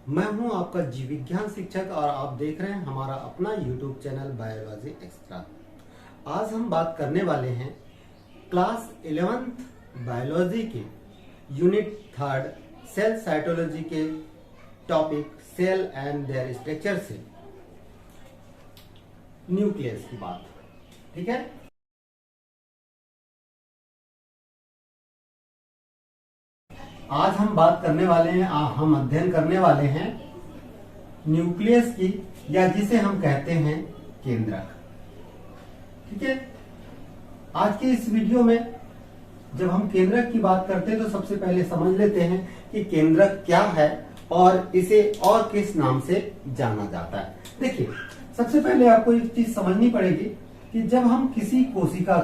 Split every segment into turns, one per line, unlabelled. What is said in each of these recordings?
मैं हूं आपका जीव विज्ञान शिक्षक और आप देख रहे हैं हमारा अपना YouTube चैनल बायोलॉजी एक्स्ट्रा। आज हम बात करने वाले हैं क्लास 11th बायोलॉजी के यूनिट 3 सेल साइटोलॉजी के topic cell and their structure से न्यूक्लियस की बात। ठीक है, आज हम बात करने वाले हैं, हम अध्ययन करने वाले हैं न्यूक्लियस की, या जिसे हम कहते हैं केंद्रक। ठीक है, आज के इस वीडियो में जब हम केंद्रक की बात करते हैं तो सबसे पहले समझ लेते हैं कि केंद्रक क्या है और इसे और किस नाम से जाना जाता है। देखिए, सबसे पहले आपको एक चीज समझनी पड़ेगी कि जब हम किसी कोशिका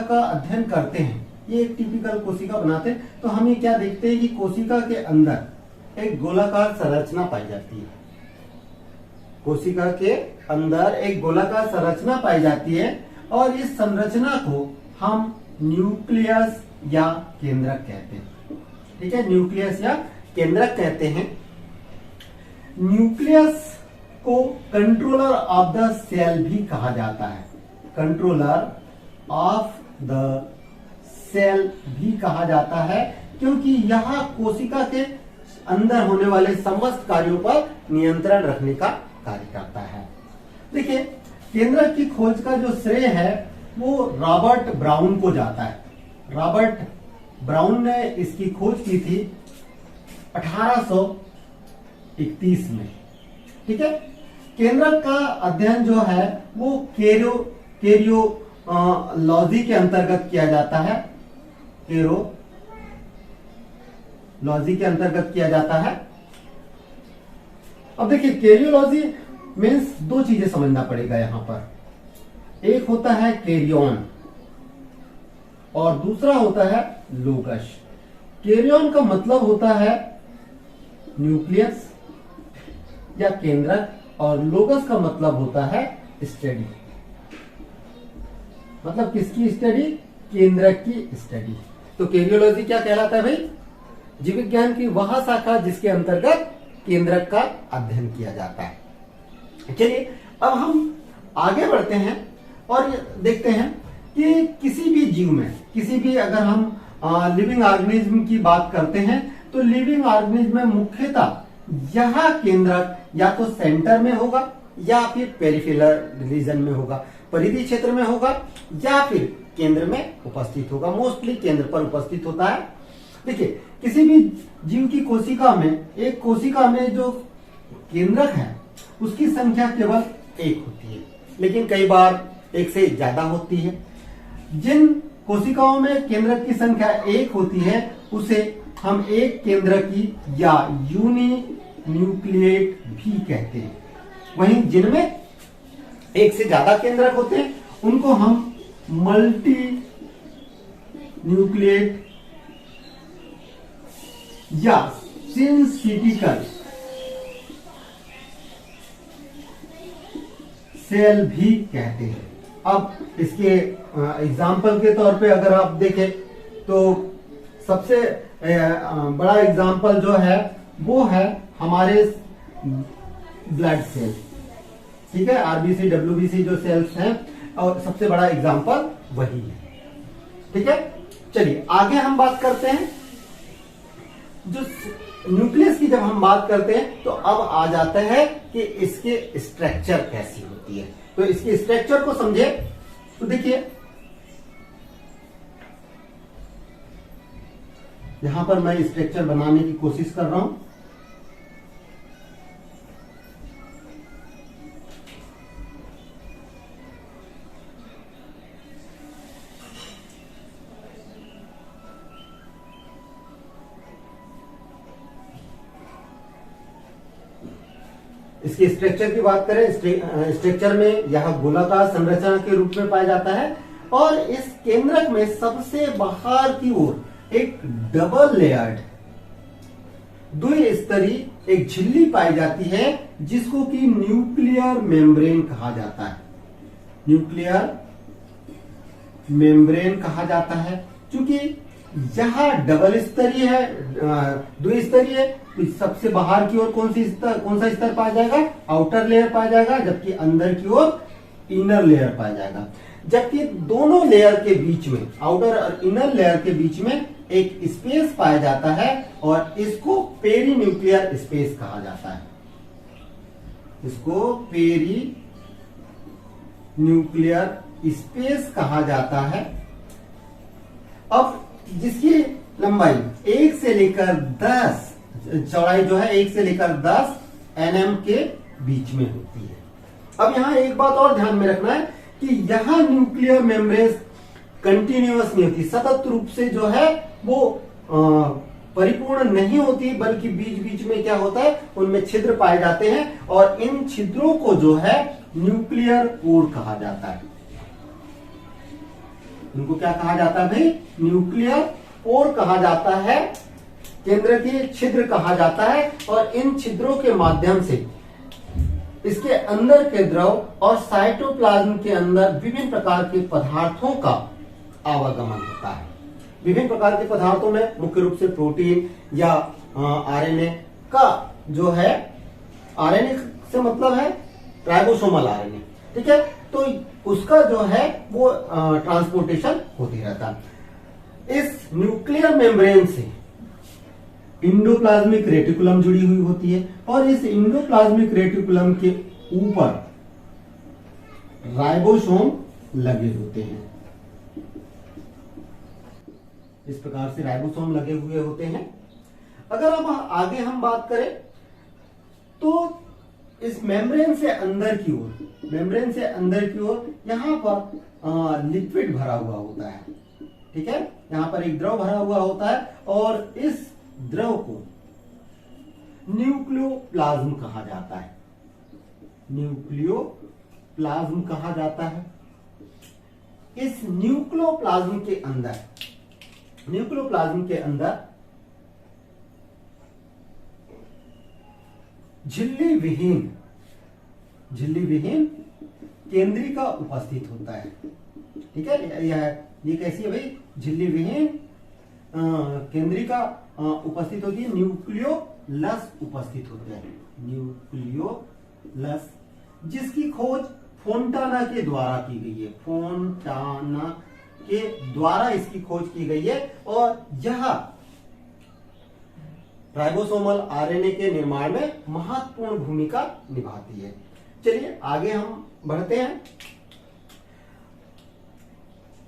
का अध्ययन करते हैं, ये एक टिपिकल कोशिका बनाते हैं, तो हम ये क्या देखते हैं कि कोशिका के अंदर एक गोलाकार संरचना पाई जाती है। कोशिका के अंदर एक गोलाकार संरचना पाई जाती है और इस संरचना को हम न्यूक्लियस या केंद्रक कहते हैं। ठीक है, न्यूक्लियस या केंद्रक कहते हैं। न्यूक्लियस को कंट्रोलर ऑफ द सेल भी कहा जाता है। कंट्रोलर ऑफ द सेल भी कहा जाता है, क्योंकि यह कोशिका के अंदर होने वाले समस्त कार्यों पर नियंत्रण रखने का कार्य करता है। देखिए, केंद्रक की खोज का जो श्रेय है वो रॉबर्ट ब्राउन को जाता है। रॉबर्ट ब्राउन ने इसकी खोज की थी 1831 में। ठीक है, केंद्रक का अध्ययन जो है वो कैरियोलॉजी के अंतर्गत किया जाता है। कैरियोलॉजी के अंतर्गत किया जाता है। अब देखिए, कैरियोलॉजी मीन्स दो चीजें समझना पड़ेगा यहां पर। एक होता है कैरियन और दूसरा होता है लोकस। कैरियन का मतलब होता है न्यूक्लियस या केंद्रक और लोकस का मतलब होता है स्टडी। मतलब किसकी स्टडी? केंद्रक की स्टडी। तो कैरियोलॉजी क्या कहलाता है भाई? जीव विज्ञान की वह शाखा जिसके अंतर्गत केंद्रक का अध्ययन किया जाता है। चलिए, अब हम आगे बढ़ते हैं और देखते हैं कि किसी भी जीव में, किसी भी अगर हम लिविंग ऑर्गेनिज्म की बात करते हैं तो लिविंग ऑर्गेनिज्म में मुख्यतः यह केंद्रक या तो सेंटर में होगा या फिर पेरिफेरल रीजन में होगा, परिधि क्षेत्र में होगा या फिर केंद्र में उपस्थित होगा। मोस्टली केंद्र पर उपस्थित होता है। देखिए, किसी भी जीव की कोशिका में, एक कोशिका में जो केंद्रक है उसकी संख्या केवल एक होती है, लेकिन कई बार एक से ज्यादा होती है। जिन कोशिकाओं में केंद्रक की संख्या एक होती है उसे हम एक केंद्रकी या यूनिन्यूक्लिएट भी कहते हैं। वहीं जिनमें एक से ज्यादा केंद्रक होते हैं उनको हम मल्टी न्यूक्लिएट या सिंथेटिकल सेल भी कहते हैं। अब इसके एग्जाम्पल के तौर पे अगर आप देखें तो सबसे बड़ा एग्जाम्पल जो है वो है हमारे ब्लड सेल। ठीक है, आरबीसी डब्ल्यूबीसी जो सेल्स हैं, और सबसे बड़ा एग्जाम्पल वही है। ठीक है, चलिए आगे हम बात करते हैं। जो न्यूक्लियस की जब हम बात करते हैं तो अब आ जाता है कि इसके स्ट्रक्चर कैसी होती है। तो इसके स्ट्रक्चर को समझे तो देखिए, यहां पर मैं स्ट्रक्चर बनाने की कोशिश कर रहा हूं। इसके स्ट्रक्चर की बात करें, स्ट्रक्चर में यह गोलाकार संरचना के रूप में पाया जाता है और इस केंद्रक में सबसे बाहर की ओर एक डबल लेयर्ड द्विस्तरीय एक झिल्ली पाई जाती है जिसको कि न्यूक्लियर मेम्ब्रेन कहा जाता है। न्यूक्लियर मेम्ब्रेन कहा जाता है, क्योंकि यहाँ डबल स्तरीय है, द्विस्तरीय, तो सबसे बाहर की ओर कौन सा स्तर पाया जाएगा? आउटर लेयर पाया जाएगा, जबकि अंदर की ओर इनर लेयर पाया जाएगा। जबकि दोनों लेयर के बीच में, आउटर और इनर लेयर के बीच में एक स्पेस पाया जाता है और इसको पेरी न्यूक्लियर स्पेस कहा जाता है। इसको पेरी न्यूक्लियर स्पेस कहा जाता है। अब जिसकी लंबाई 1 से लेकर 10, चौड़ाई जो है 1 से लेकर 10 nm के बीच में होती है। अब यहां एक बात और ध्यान में रखना है कि यहां न्यूक्लियर मेम्ब्रेन कंटिन्यूअस नहीं होती, सतत रूप से जो है वो परिपूर्ण नहीं होती, बल्कि बीच बीच में क्या होता है, उनमें छिद्र पाए जाते हैं और इन छिद्रों को जो है न्यूक्लियर पोर कहा जाता है। इनको क्या कहा जाता है भाई? न्यूक्लियर पोर कहा जाता है, केंद्र के छिद्र कहा जाता है। और इन छिद्रों के माध्यम से इसके अंदर के द्रव और साइटोप्लाज्म के अंदर विभिन्न प्रकार के पदार्थों का आवागमन होता है। विभिन्न प्रकार के पदार्थों में मुख्य रूप से प्रोटीन या आरएनए का जो है, आरएनए से मतलब है राइबोसोमल आरएनए, ठीक है, तो उसका जो है वो ट्रांसपोर्टेशन होती रहता है। इस न्यूक्लियर मेम्ब्रेन से इंडोप्लाज्मिक रेटिकुलम जुड़ी हुई होती है और इस इंडोप्लाज्मिक रेटिकुलम के ऊपर राइबोसोम लगे होते हैं। इस प्रकार से राइबोसोम लगे हुए होते हैं। अगर अब आगे हम बात करें तो इस मेम्ब्रेन से अंदर की ओर यहां पर लिक्विड भरा हुआ होता है, ठीक है, यहां पर एक द्रव भरा हुआ होता है और इस द्रव को न्यूक्लियोप्लाज्म कहा जाता है। न्यूक्लियोप्लाज्म कहा जाता है। इस न्यूक्लियोप्लाज्म के अंदर झिल्ली विहीन केंद्रिका उपस्थित होता है, ठीक है। ये कैसी है भाई? झिल्ली विहीन केंद्रिका उपस्थित होती है, न्यूक्लियोलस उपस्थित होते हैं, न्यूक्लियोलस, जिसकी खोज फोंटाना के द्वारा की गई है। फोंटाना के द्वारा इसकी खोज की गई है और यह राइबोसोमल आरएनए के निर्माण में महत्वपूर्ण भूमिका निभाती है। चलिए आगे हम बढ़ते हैं।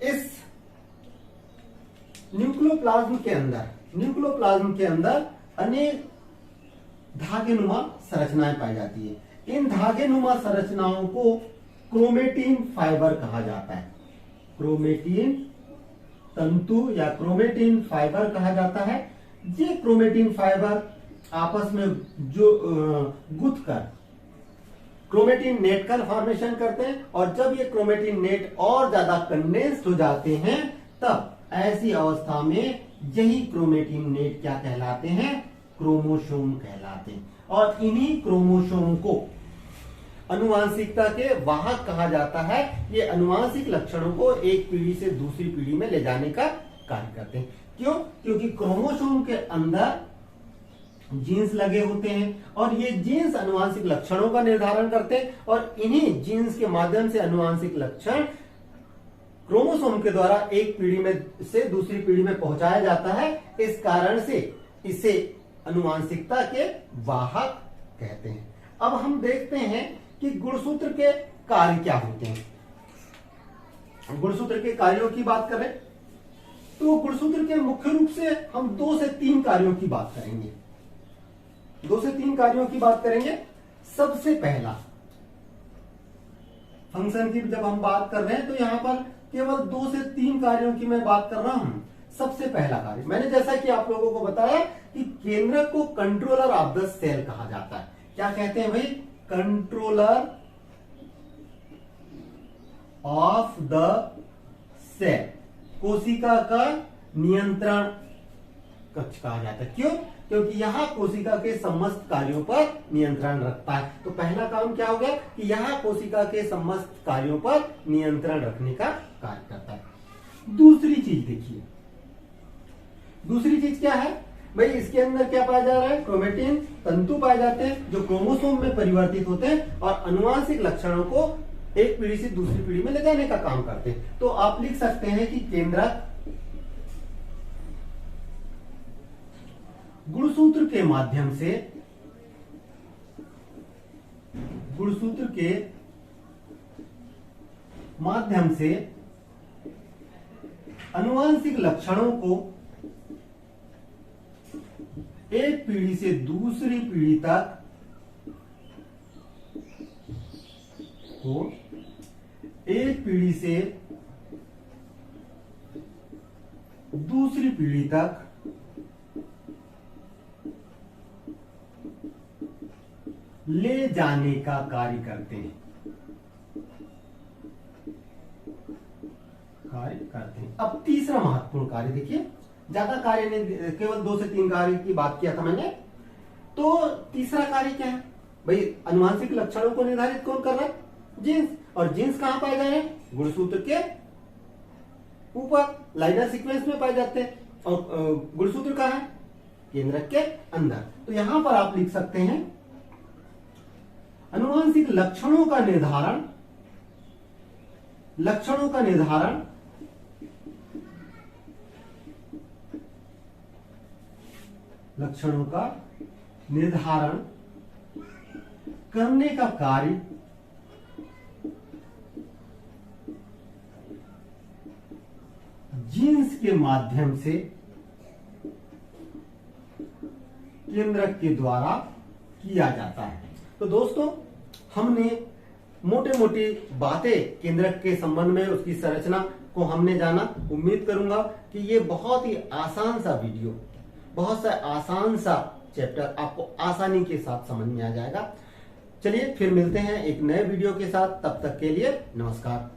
इस न्यूक्लियोप्लाज्म के अंदर अनेक धागेनुमा संरचनाएं पाई जाती है। इन धागेनुमा संरचनाओं को क्रोमेटिन फाइबर कहा जाता है। क्रोमेटिन तंतु या क्रोमेटिन फाइबर कहा जाता है। ये क्रोमेटिन फाइबर आपस में जो गुथ कर क्रोमेटिन नेट का फॉर्मेशन करते हैं और जब ये क्रोमेटिन नेट और ज्यादा कंडेंस्ड हो जाते हैं तब ऐसी अवस्था में यही क्रोमेटिन नेट क्या कहलाते हैं? क्रोमोसोम कहलाते हैं। और इन्हीं क्रोमोसोम को अनुवांशिकता के वाहक कहा जाता है। ये अनुवांशिक लक्षणों को एक पीढ़ी से दूसरी पीढ़ी में ले जाने का कार्य करते हैं। क्यों? क्योंकि क्रोमोसोम के अंदर जीन्स लगे होते हैं और ये जीन्स अनुवांशिक लक्षणों का निर्धारण करते हैं और इन्हीं जीन्स के माध्यम से अनुवांशिक लक्षण क्रोमोसोम के द्वारा एक पीढ़ी में से दूसरी पीढ़ी में पहुंचाया जाता है। इस कारण से इसे अनुवांशिकता के वाहक कहते हैं। अब हम देखते हैं कि गुणसूत्र के कार्य क्या होते हैं। गुणसूत्र के कार्यों की बात करें तो गुणसूत्र के मुख्य रूप से हम 2 से 3 कार्यों की बात करेंगे। 2 से 3 कार्यों की बात करेंगे। सबसे पहला फंक्शन की जब हम बात कर रहे हैं तो यहां पर केवल 2 से 3 कार्यों की मैं बात कर रहा हूं। सबसे पहला कार्य मैंने जैसा कि आप लोगों को बताया कि केंद्रक को कंट्रोलर ऑफ द सेल कहा जाता है। क्या कहते हैं भाई? कंट्रोलर ऑफ द सेल, कोशिका का नियंत्रण कक्ष कहा जाता है। क्यों? क्योंकि यहां कोशिका के समस्त कार्यों पर नियंत्रण रखता है। तो पहला काम क्या हो गया कि यहां कोशिका के समस्त कार्यों पर नियंत्रण रखने का कार्य करता है। दूसरी चीज देखिए, दूसरी चीज क्या है भाई, इसके अंदर क्या पाया जा रहा है, क्रोमेटिन तंतु पाए जाते हैं जो क्रोमोसोम में परिवर्तित होते हैं और अनुवांशिक लक्षणों को एक पीढ़ी से दूसरी पीढ़ी में ले जाने का काम करते हैं। तो आप लिख सकते हैं कि केंद्रक गुणसूत्र के माध्यम से अनुवांशिक लक्षणों को एक पीढ़ी से दूसरी पीढ़ी तक ले जाने का कार्य करते हैं। अब तीसरा महत्वपूर्ण कार्य देखिए, ज्यादा कार्य नहीं, केवल 2 से 3 कार्य की बात किया था मैंने। तो तीसरा कार्य क्या है भाई, अनुवांशिक लक्षणों को निर्धारित कौन कर रहा है, जीन्स। और जीन्स कहां पाए जा रहे हैं, गुणसूत्र के ऊपर लाइनर सीक्वेंस में पाए जाते हैं। और गुणसूत्र कहां है, केंद्रक के अंदर। तो यहां पर आप लिख सकते हैं अनुवांशिक लक्षणों का निर्धारण करने का कार्य जीन्स के माध्यम से केंद्रक के द्वारा किया जाता है। तो दोस्तों, हमने मोटे मोटी बातें केंद्रक के संबंध में, उसकी संरचना को हमने जाना। उम्मीद करूंगा कि ये बहुत ही आसान सा वीडियो, बहुत सा आसान सा चैप्टर आपको आसानी के साथ समझ में आ जाएगा। चलिए फिर मिलते हैं एक नए वीडियो के साथ, तब तक के लिए नमस्कार।